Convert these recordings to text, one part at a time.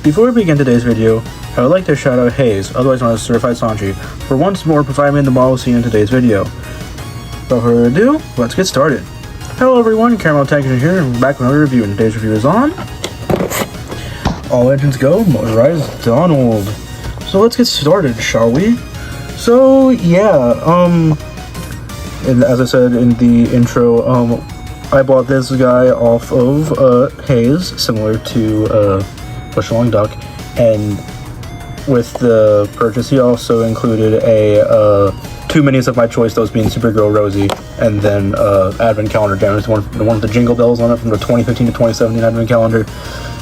Before we begin today's video, I would like to shout out Hayes, otherwise known as Certified Sanji, for once more providing me the model seen in today's video. Without further ado, let's get started. Hello everyone, Caramel Tanker here, and we're back with another review, and today's review is on All Engines Go, Motorized Donald. So let's get started, shall we? So yeah, and as I said in the intro, I bought this guy off of Hayes, similar to Push Along Duck, and with the purchase he also included a two minis of my choice, those being Supergirl Rosie and then Advent Calendar Gems, the one with the jingle bells on it from the 2015 to 2017 Advent Calendar,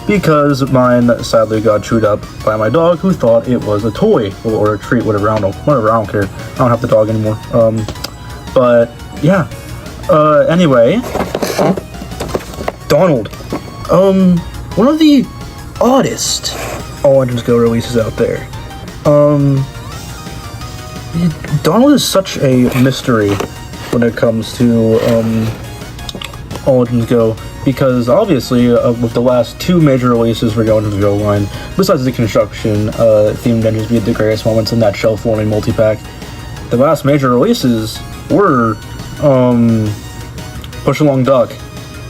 because mine sadly got chewed up by my dog, who thought it was a toy or a treat, whatever. I don't care. I don't have the dog anymore. But yeah. Anyway, Donald. One of the oddest All Engines Go releases out there. Donald is such a mystery when it comes to All Engines Go, because obviously with the last two major releases for All Engines Go line, besides the construction themed engines being the greatest moments in that shell forming multi-pack, the last major releases were Push Along Duck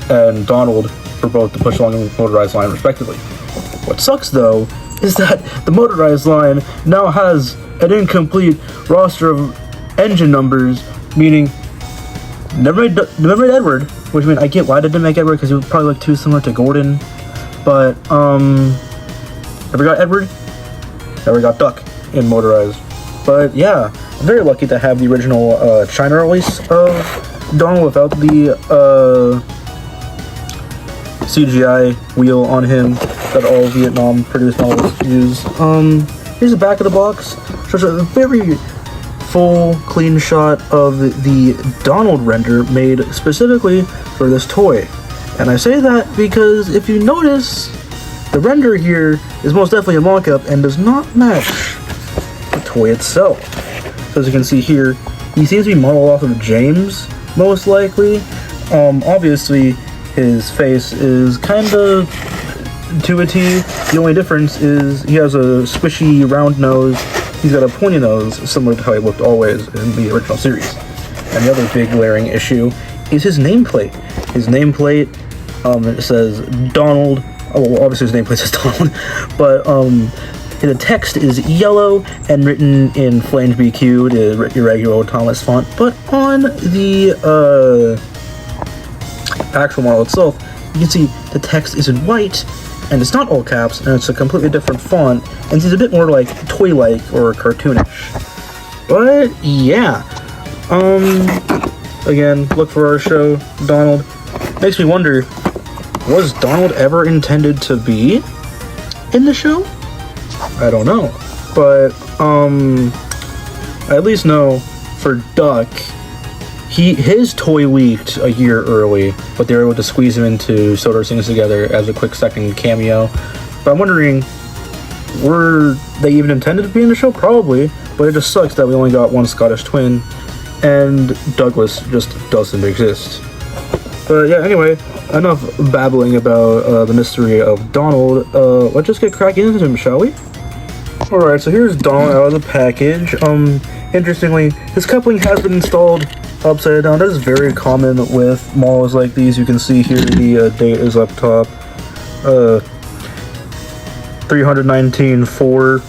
and Donald for both the Push Along and Motorized line respectively. What sucks though is that the Motorized line now has an incomplete roster of engine numbers, meaning never made Edward, which I mean I get why they didn't make Edward, because he would probably look too similar to Gordon, but never got Edward, never got Duck in Motorized. But yeah, I'm very lucky to have the original China release of Donald without the CGI wheel on him that all Vietnam produced models use. Here's the back of the box. Shows a very full, clean shot of the Donald render made specifically for this toy. And I say that because if you notice, the render here is most definitely a mock-up and does not match the toy itself. So as you can see here, he seems to be modeled off of James, most likely. Obviously, his face is kind of to a T. The only difference is he has a squishy round nose. He's got a pointy nose, similar to how he looked always in the original series. And the other big glaring issue is his nameplate. His nameplate, it says Donald. Oh, well, obviously his nameplate says Donald, but the text is yellow and written in Flange BQ, the irregular Thomas font. But on the actual model itself, you can see the text is in white, and it's not all caps, and it's a completely different font, and it's a bit more like toy-like or cartoonish. But yeah, again, look for our show, Donald. Makes me wonder, was Donald ever intended to be in the show? I don't know, but I at least know for Duck, his toy leaked a year early, but they were able to squeeze him into Soda Sings Together as a quick second cameo. But I'm wondering, were they even intended to be in the show? Probably, but it just sucks that we only got one Scottish twin, and Douglas just doesn't exist. But yeah, anyway, enough babbling about the mystery of Donald. Let's just get cracking into him, shall we? Alright, so here's Donald out of the package. Interestingly, his coupling has been installed upside down. That is very common with models like these. You can see here the date is up top, 319-4.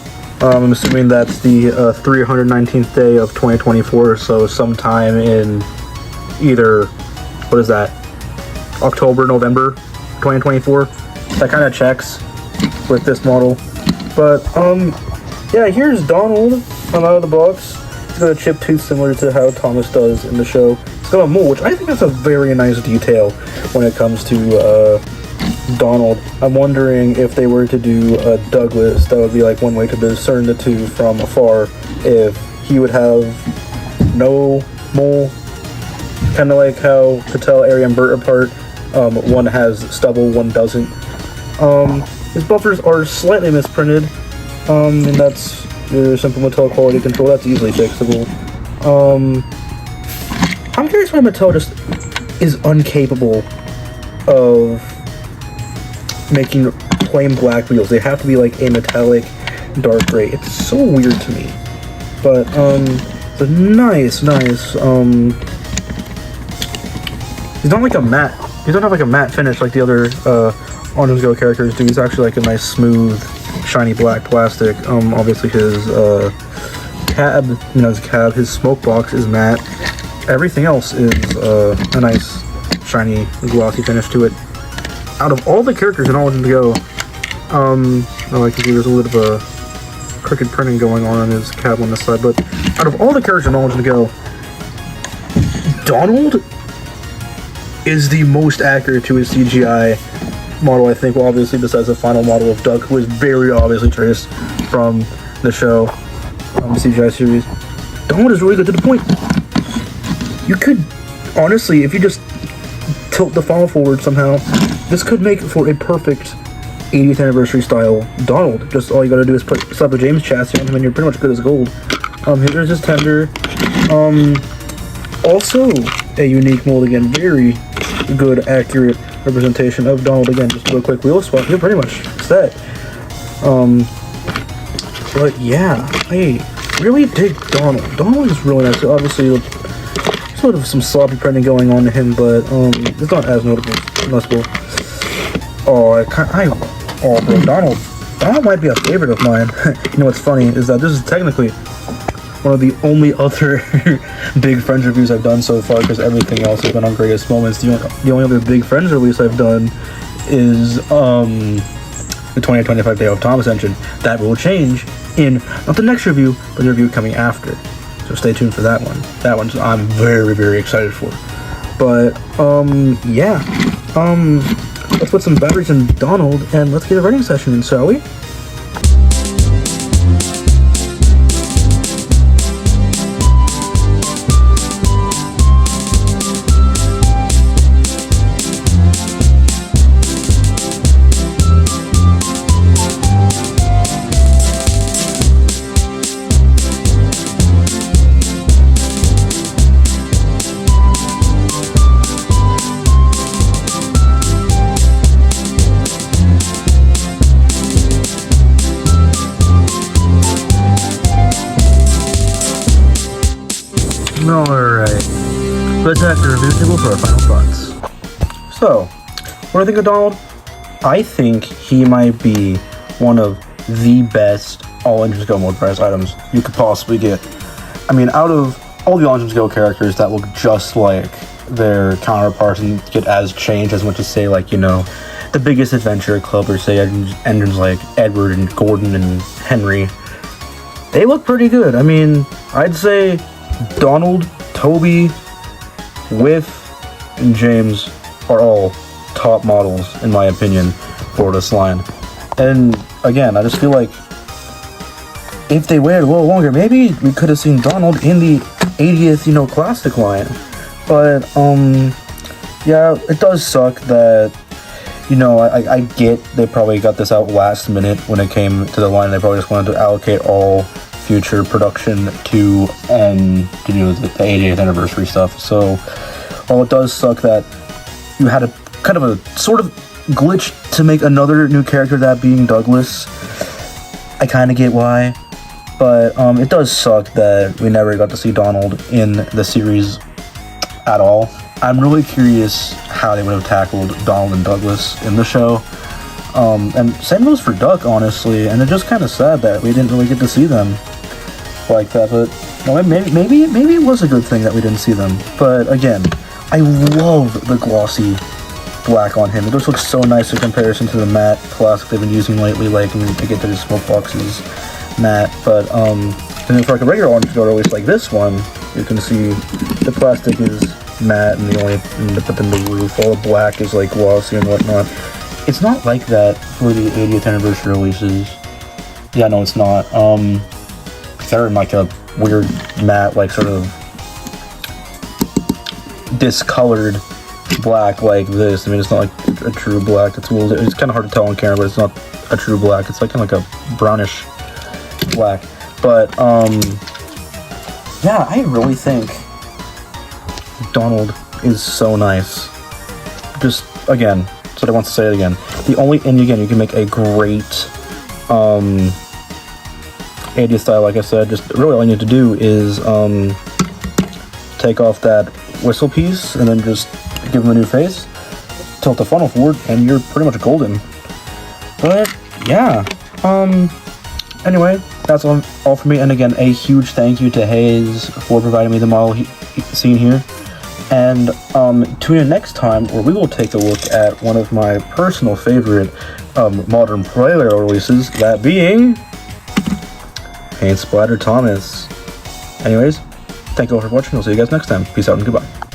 I'm assuming that's the 319th day of 2024, so sometime in either, what is that, October, November 2024. That kind of checks with this model. But yeah, here's Donald out of the box. He's got a chipped tooth similar to how Thomas does in the show. He's got a mole, which I think that's a very nice detail when it comes to Donald. I'm wondering if they were to do Douglas, that would be like one way to discern the two from afar, if he would have no mole, kind of like how to tell Ari and Bert apart. One has stubble, one doesn't. His buffers are slightly misprinted, and that's your simple Mattel quality control. That's easily fixable. I'm curious why Mattel just is incapable of making plain black wheels. They have to be like a metallic dark gray. It's so weird to me. But it's a nice he's not like a matte. He doesn't have like a matte finish like the other Orange Go characters do. He's actually like a nice smooth shiny black plastic. Obviously his cab, his smoke box is matte. Everything else is a nice shiny glossy finish to it. Out of all the characters in Orange Go, I can see there's a little bit of a crooked printing going on his cab on this side, but out of all the characters in Orange Go, Donald is the most accurate to his CGI model, I think. Well, obviously, besides the final model of Duck, who is very obviously traced from the show, the CGI series. Donald is really good to the point. You could, honestly, if you just tilt the file forward somehow, this could make for a perfect 80th anniversary style Donald. Just all you gotta do is slap a James chassis on him and you're pretty much good as gold. Here's his tender. Also a unique mold again. Very good, accurate representation of Donald again. Just do a quick wheel swap. You're pretty much set. But yeah, I really dig Donald. Donald is really nice. Obviously, sort of some sloppy printing going on to him, but it's not as noticeable. Bro, Donald might be a favorite of mine. You know what's funny is that this is technically one of the only other Big Friends reviews I've done so far, because everything else has been on Greatest Moments. The only other Big Friends release I've done is the 2025 Day of Thomas Engine. That will change in not the next review, but the review coming after. So stay tuned for that one. That one's I'm very, very excited for. But yeah. Let's put some batteries in Donald and let's get a writing session in, shall we? Alright, let's have the review table for our final thoughts. So, what do I think of Donald? I think he might be one of the best all Engines Go motorized items you could possibly get. I mean, out of all the Engines Go characters that look just like their counterparts and get as changed as much as, say, like, the Biggest Adventure Club, or say engines like Edward and Gordon and Henry, they look pretty good. I mean, I'd say Donald, Toby, Whiff, and James are all top models, in my opinion, for this line. And again, I just feel like if they waited a little longer, maybe we could have seen Donald in the 80th, classic line. But, yeah, it does suck that, I get they probably got this out last minute when it came to the line. They probably just wanted to allocate all future production to do the 80th anniversary stuff. So while it does suck that you had a kind of a sort of glitch to make another new character, that being Douglas, I kind of get why, but it does suck that we never got to see Donald in the series at all. I'm really curious how they would have tackled Donald and Douglas in the show. And same goes for Duck, honestly, and it's just kind of sad that we didn't really get to see them like that, but maybe it was a good thing that we didn't see them. But again, I love the glossy black on him. It just looks so nice in comparison to the matte plastic they've been using lately, like to get to the smoke boxes matte. But and then for like a regular Orange Go release like this one, you can see the plastic is matte and but then the roof, all the black is like glossy and whatnot. It's not like that for the 80th anniversary releases. Yeah, no, it's not. They're in like a weird matte, like sort of discolored black like this. I mean, it's not like a true black. It's kind of hard to tell on camera, but it's not a true black. It's like kind of like a brownish black. But yeah, I really think Donald is so nice. Just again, So I want to say it again. And again, you can make a great 80s style, like I said. Just really all you need to do is take off that whistle piece and then just give him a new face, tilt the funnel forward, and you're pretty much golden. But yeah, anyway, that's all for me. And again, a huge thank you to Hayes for providing me the model scene here. And tune in next time where we will take a look at one of my personal favorite modern player releases, that being Paint Splatter Thomas. Anyways, thank you all for watching. I'll see you guys next time. Peace out and goodbye.